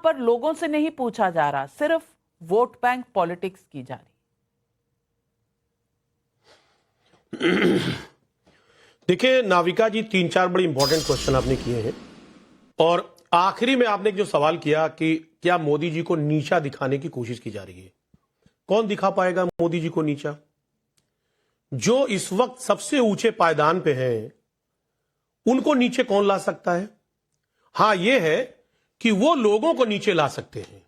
पर लोगों से नहीं पूछा जा रहा, सिर्फ वोट बैंक पॉलिटिक्स की जा रही। देखिए नाविका जी, 3-4 बड़ी इंपॉर्टेंट क्वेश्चन आपने किए हैं और आखिरी में आपने जो सवाल किया कि क्या मोदी जी को नीचा दिखाने की कोशिश की जा रही है। कौन दिखा पाएगा मोदी जी को नीचा? जो इस वक्त सबसे ऊंचे पायदान पे हैं उनको नीचे कौन ला सकता है? हां, यह है कि वो लोगों को नीचे ला सकते हैं।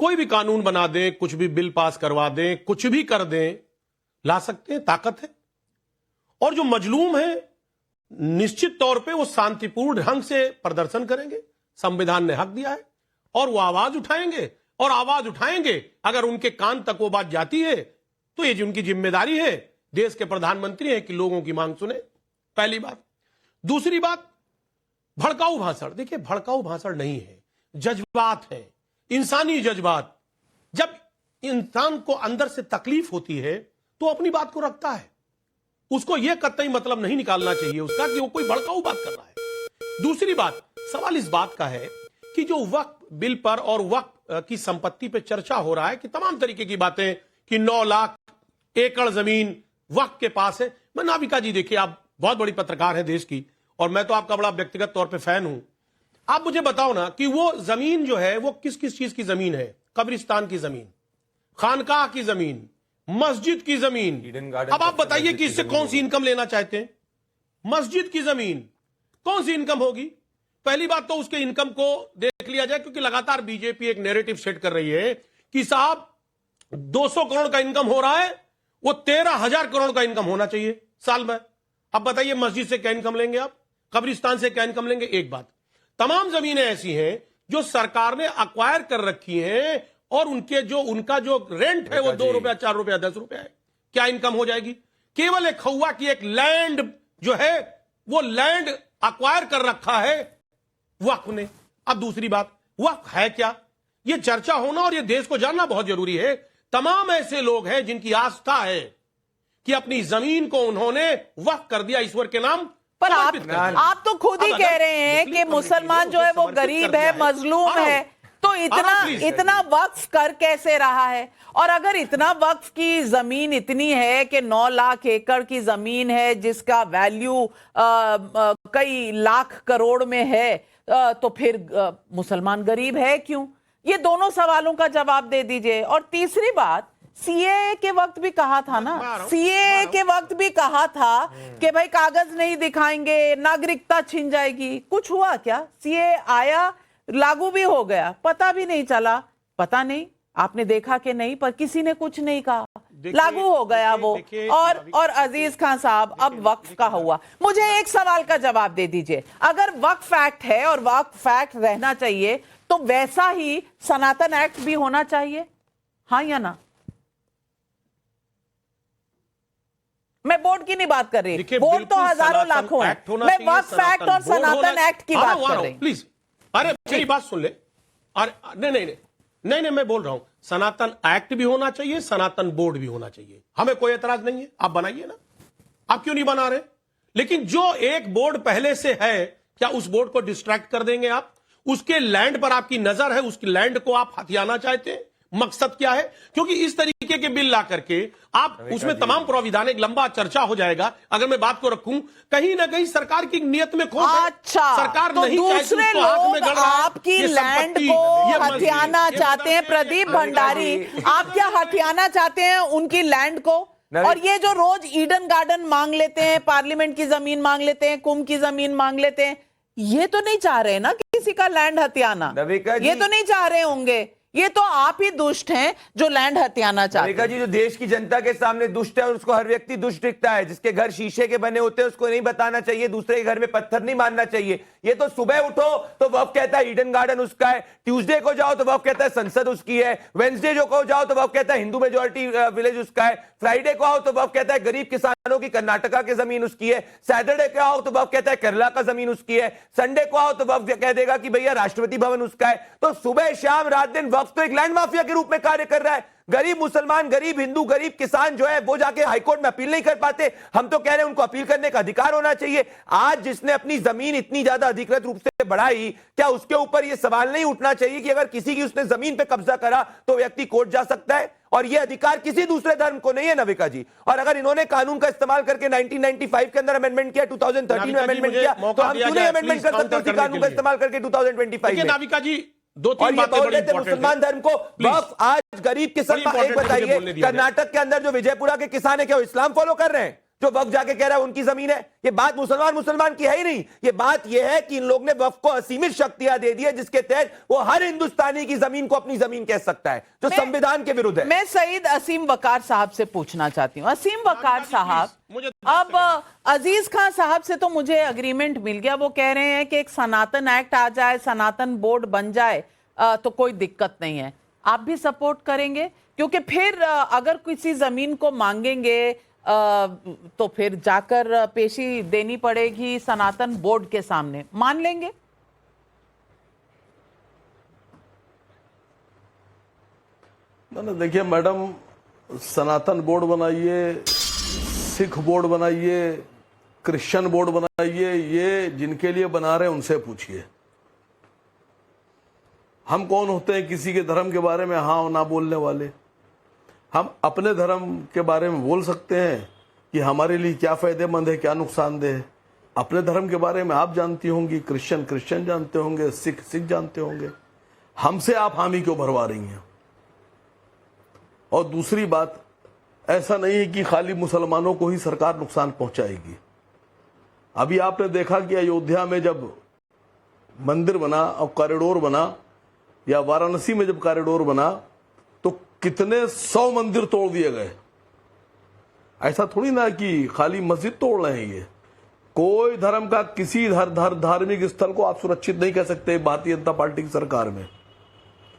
कोई भी कानून बना दें, कुछ भी बिल पास करवा दें, कुछ भी कर दें, ला सकते हैं, ताकत है। और जो मजलूम है निश्चित तौर पे वो शांतिपूर्ण ढंग से प्रदर्शन करेंगे, संविधान ने हक दिया है, और वो आवाज उठाएंगे और आवाज उठाएंगे। अगर उनके कान तक वो बात जाती है तो ये उनकी जिम्मेदारी है, देश के प्रधानमंत्री हैं, कि लोगों की मांग सुने। पहली बात। दूसरी बात, भड़काऊ भाषण। देखिए भड़काऊ भाषण नहीं है, जज्बात है, इंसानी जज्बात। जब इंसान को अंदर से तकलीफ होती है तो अपनी बात को रखता है, उसको यह कतई मतलब नहीं निकालना चाहिए उसका कि वो कोई भड़काऊ बात कर रहा है। दूसरी बात, सवाल इस बात का है कि जो वक्फ बिल पर और वक्फ की संपत्ति पर चर्चा हो रहा है कि तमाम तरीके की बातें कि 9 लाख एकड़ जमीन वक्फ के पास है। मैं नाविका जी, देखिए आप बहुत बड़ी पत्रकार हैं देश की और मैं तो आपका बड़ा व्यक्तिगत तौर पे फैन हूं। आप मुझे बताओ ना कि वो जमीन जो है वो किस किस चीज की जमीन है? कब्रिस्तान की जमीन, खानकाह की जमीन, मस्जिद की जमीन। अब आप बताइए कि इससे कौन सी इनकम लेना चाहते हैं? मस्जिद की जमीन कौन सी इनकम होगी? पहली बात तो उसके इनकम को देख लिया जाए, क्योंकि लगातार बीजेपी एक नैरेटिव सेट कर रही है कि साहब 200 करोड़ का इनकम हो रहा है, वो 13,000 करोड़ का इनकम होना चाहिए साल में। अब बताइए मस्जिद से क्या इनकम लेंगे आप? कब्रिस्तान से क्या इनकम लेंगे? एक बात, तमाम जमीनें ऐसी हैं जो सरकार ने अक्वायर कर रखी हैं और उनका जो रेंट है वो 2 रुपया, 4 रुपया, 10 रुपया है। क्या इनकम हो जाएगी? केवल एक खौआ की एक लैंड जो है वो लैंड अक्वायर कर रखा है वक्फ ने। अब दूसरी बात, वक्फ है क्या? ये चर्चा होना और ये देश को जानना बहुत जरूरी है। तमाम ऐसे लोग हैं जिनकी आस्था है कि अपनी जमीन को उन्होंने वक्फ कर दिया ईश्वर के नाम पर। आप तो खुद ही कह रहे हैं कि मुसलमान जो है वो गरीब है, मजलूम है, तो इतना वक्फ कर कैसे रहा है? और अगर इतना वक्फ की जमीन इतनी है कि 9 लाख एकड़ की जमीन है जिसका वैल्यू कई लाख करोड़ में है, तो फिर मुसलमान गरीब है क्यों? ये दोनों सवालों का जवाब दे दीजिए। और तीसरी बात, सीएए के वक्त भी कहा था ना, सीएए के वक्त भी कहा था कि भाई कागज नहीं दिखाएंगे नागरिकता छिन जाएगी। कुछ हुआ क्या? सीएए आया, लागू भी हो गया, पता भी नहीं चला। पता नहीं आपने देखा कि नहीं, पर किसी ने कुछ नहीं कहा, लागू हो गया वो। और अजीज खान साहब, अब वक्फ का हुआ, मुझे एक सवाल का जवाब दे दीजिए। अगर वक्फ एक्ट है और वक्फ एक्ट रहना चाहिए तो वैसा ही सनातन एक्ट भी होना चाहिए, हाँ या ना? मैं बोर्ड की नहीं बात कर रही, बोर्ड तो हजारों लाखों है, मैं वक्फ एक्ट और सनातन एक्ट की बात कर रही हूं। प्लीज, अरे मेरी बात सुन ले। अरे नहीं, मैं बोल रहा हूं सनातन एक्ट भी होना चाहिए, सनातन बोर्ड भी होना चाहिए, हमें कोई एतराज नहीं है। आप बनाइए ना, आप क्यों नहीं बना रहे? लेकिन जो एक बोर्ड पहले से है, क्या उस बोर्ड को डिस्ट्रैक्ट कर देंगे आप? उसके लैंड पर आपकी नजर है, उसकी लैंड को आप हथियाना चाहते हैं? मकसद क्या है? क्योंकि इस तरीके के बिल ला करके आप उसमें तमाम प्राविधान, एक लंबा चर्चा हो जाएगा। अगर मैं बात को रखूं, कहीं ना कहीं सरकार की नियत में खोट है। अच्छा, सरकार तो नहीं दूसरे लोग आपकी लैंड को हथियाना चाहते हैं। प्रदीप भंडारी, आप क्या हथियाना चाहते हैं उनकी लैंड को? और ये जो रोज ईडन गार्डन मांग लेते हैं, पार्लियामेंट की जमीन मांग लेते हैं, कुंभ की जमीन मांग लेते हैं, ये तो नहीं चाह रहे ना किसी का लैंड हथियाना? ये तो नहीं चाह रहे होंगे। ये तो आप ही दुष्ट हैं जो लैंड हथियाना चाहते हैं। जी, जो देश की जनता के सामने दुष्ट है और उसको हर व्यक्ति दुष्ट दिखता है। जिसके घर शीशे के बने होते हैं उसको नहीं बताना चाहिए, दूसरे के घर में पत्थर नहीं मारना चाहिए। ये तो सुबह उठो तो वफ कहता है ईडन गार्डन उसका है, ट्यूसडे को जाओ तो वफ कहता है संसद उसकी है, वेडनेसडे जो को जाओ तो वफ कहता है हिंदू मेजोरिटी विलेज उसका है, फ्राइडे को आओ तो वफ कहता है गरीब किसानों की कर्नाटका की जमीन उसकी है, सैटरडे को आओ तो वफ कहता है केरला का जमीन उसकी है, संडे को आओ तो वफ कह देगा कि भैया राष्ट्रपति भवन उसका है। तो सुबह शाम रात दिन वफ वक्फ तो एक लैंड माफिया के रूप में कार्य कर रहा है। गरीब मुसलमान, गरीब हिंदू, गरीब किसान जो है वो जाके हाईकोर्ट में अपील नहीं कर पाते। हम तो कह रहे हैं उनको अपील करने का अधिकार होना चाहिए। आज जिसने अपनी जमीन इतनी ज्यादा अधिकृत रूप से बढ़ाई, क्या उसके ऊपर यह सवाल नहीं उठना चाहिए कि अगर किसी की उसने जमीन पे कब्जा करा तो व्यक्ति कोर्ट जा सकता है? और यह अधिकार किसी दूसरे धर्म को नहीं है नविका जी। और अगर इन्होंने कानून का इस्तेमाल करके 1995 के अंदर अमेंडमेंट किया, 2013 में अमेंडमेंट किया, तो हम क्यों नहीं अमेंडमेंट कर सकते उसी कानून का इस्तेमाल करके 2025 में? नाविका जी, दो और तीन ये बातें बोल बड़ी रहे थे इंपॉर्टेंट मुसलमान धर्म को वक्फ। आज गरीब किसान, एक बोलने बताइए, दिया कर्नाटक के अंदर जो विजयपुरा के किसान है क्या वो इस्लाम फॉलो कर रहे हैं? जो वक्फ जाके कह रहा है उनकी जमीन है। ये बात मुसलमान की है ही नहीं। ये बात ये है कि इन लोग ने वक्फ को असीमित शक्तियां दे दी है, जिसके तहत वो हर हिंदुस्तानी की जमीन को अपनी जमीन कह सकता है, जो संविधान के विरुद्ध है। मैं सईद असीम वकार साहब से पूछना चाहती हूँ। असीम वकार साहब, अब अजीज खान साहब से तो मुझे अग्रीमेंट मिल गया। वो कह रहे हैं कि एक सनातन एक्ट आ जाए, सनातन बोर्ड बन जाए तो कोई दिक्कत नहीं है। आप भी सपोर्ट करेंगे? क्योंकि फिर अगर किसी जमीन को मांगेंगे तो फिर जाकर पेशी देनी पड़ेगी सनातन बोर्ड के सामने, मान लेंगे? ना देखिए मैडम, सनातन बोर्ड बनाइए, सिख बोर्ड बनाइए, क्रिश्चियन बोर्ड बनाइए, ये जिनके लिए बना रहे हैं उनसे पूछिए। हम कौन होते हैं किसी के धर्म के बारे में हाँ ना बोलने वाले? हम अपने धर्म के बारे में बोल सकते हैं कि हमारे लिए क्या फायदेमंद है, क्या नुकसानदेह है। अपने धर्म के बारे में आप जानती होंगी, क्रिश्चियन जानते होंगे, सिख जानते होंगे। हमसे आप हामी क्यों भरवा रही हैं? और दूसरी बात, ऐसा नहीं है कि खाली मुसलमानों को ही सरकार नुकसान पहुंचाएगी। अभी आपने देखा कि अयोध्या में जब मंदिर बना और कॉरिडोर बना, या वाराणसी में जब कॉरिडोर बना, तो कितने 100 मंदिर तोड़ दिए गए। ऐसा थोड़ी ना कि खाली मस्जिद तोड़ रहे हैं। ये कोई धर्म का किसी धार्मिक स्थल को आप सुरक्षित नहीं कह सकते भारतीय जनता पार्टी की सरकार में।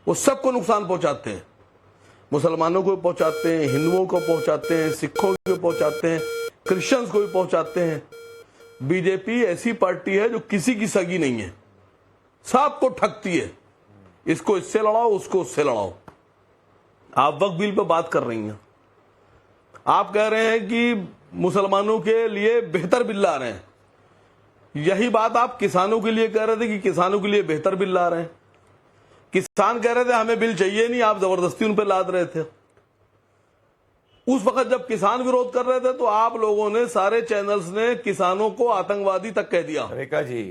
वो सबको नुकसान पहुंचाते हैं, मुसलमानों को पहुंचाते हैं, हिंदुओं को पहुंचाते हैं, सिखों को पहुंचाते हैं, क्रिश्चियंस को भी पहुंचाते हैं। बीजेपी ऐसी पार्टी है जो किसी की सगी नहीं है, सबको ठगती है। इसको इससे लड़ाओ, उसको उससे लड़ाओ। आप वक्फ बिल पे बात कर रही हैं, आप कह रहे हैं कि मुसलमानों के लिए बेहतर बिल ला रहे हैं। यही बात आप किसानों के लिए कह रहे थे कि किसानों के लिए बेहतर बिल ला रहे हैं। किसान कह रहे थे हमें बिल चाहिए नहीं, आप जबरदस्ती उन पर लाद रहे थे। उस वक्त जब किसान विरोध कर रहे थे तो आप लोगों ने, सारे चैनल्स ने किसानों को आतंकवादी तक कह दिया, रेखा जी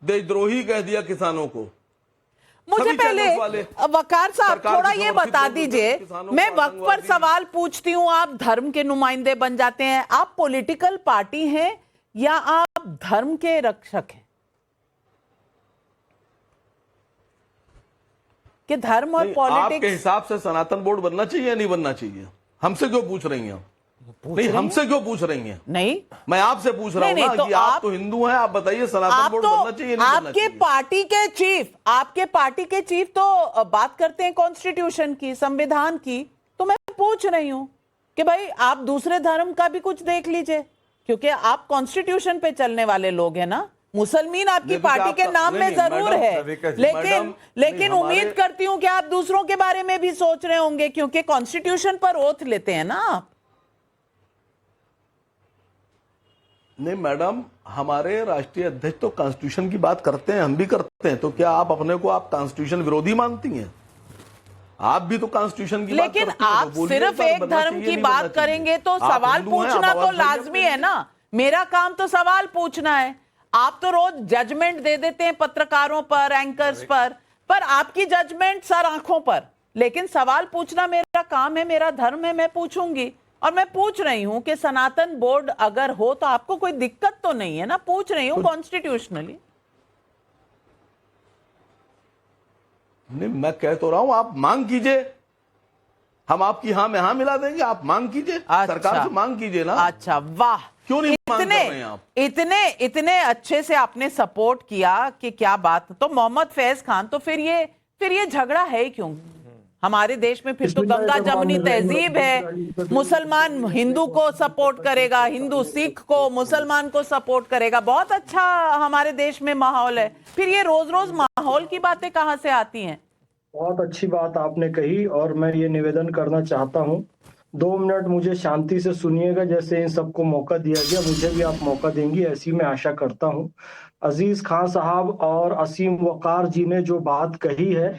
देशद्रोही कह दिया किसानों को। मुझे पहले वकार साहब थोड़ा ये बता दीजिए, मैं वक्फ पर सवाल पूछती हूं, आप धर्म के नुमाइंदे बन जाते हैं। आप पॉलिटिकल पार्टी हैं या आप धर्म के रक्षक हैं? कि धर्म और पॉलिटिक्स आपके हिसाब से सनातन बोर्ड बनना चाहिए या नहीं बनना चाहिए? हमसे क्यों पूछ रही हैं? नहीं, हमसे क्यों पूछ रही हैं? नहीं, मैं आपसे पूछ रहा हूं ना कि आप तो हिंदू हैं, आप बताइए सनातन बोर्ड बनना चाहिए नहीं बनना चाहिए? आपके पार्टी के चीफ तो बात करते हैं कॉन्स्टिट्यूशन की, संविधान की। तो मैं पूछ रही हूं कि भाई आप दूसरे धर्म का भी कुछ देख लीजिए, क्योंकि आप कॉन्स्टिट्यूशन पे चलने वाले लोग हैं ना। मुसलमान आपकी पार्टी के नाम में जरूर है, लेकिन उम्मीद करती हूं कि आप दूसरों के बारे में भी सोच रहे होंगे, क्योंकि कॉन्स्टिट्यूशन पर ओथ लेते हैं ना आप। नहीं मैडम, हमारे राष्ट्रीय अध्यक्ष तो कॉन्स्टिट्यूशन की बात करते हैं, हम भी करते हैं। तो क्या आप अपने को आप कॉन्स्टिट्यूशन विरोधी मानती हैं? आप भी तो कॉन्स्टिट्यूशन की बात करती हैं। लेकिन आप सिर्फ एक धर्म की बात करेंगे तो सवाल पूछना तो लाजमी है ना। मेरा काम तो सवाल पूछना है। आप तो रोज जजमेंट दे देते हैं पत्रकारों पर, एंकर्स पर आपकी जजमेंट सर आंखों पर। लेकिन सवाल पूछना मेरा काम है, मेरा धर्म है, मैं पूछूंगी। और मैं पूछ रही हूं कि सनातन बोर्ड अगर हो तो आपको कोई दिक्कत तो नहीं है ना? पूछ रही हूं कॉन्स्टिट्यूशनली। नहीं, मैं कह तो रहा हूं आप मांग कीजिए, हम आपकी हाँ में हाँ मिला देंगे। आप मांग कीजिए, सरकार से मांग कीजिए ना। अच्छा, वाह, क्यों नहीं मांग कर रहे हैं आप? इतने अच्छे से आपने सपोर्ट किया कि क्या बात। तो मोहम्मद फैज खान, तो फिर ये झगड़ा है क्यों हमारे देश में? फिर तो गंगा जमुनी तहजीब है, मुसलमान हिंदू को सपोर्ट करेगा, हिंदू सिख को, मुसलमान को सपोर्ट करेगा। बहुत अच्छा हमारे देश में माहौल है। फिर ये रोज रोज माहौल की बातें कहां से आती हैं? बहुत अच्छी बात आपने कही और मैं ये निवेदन करना चाहता हूँ, 2 मिनट मुझे शांति से सुनिएगा। जैसे इन सबको मौका दिया गया, मुझे भी आप मौका देंगी ऐसी मैं आशा करता हूँ। अजीज खान साहब और असीम वकार जी ने जो बात कही है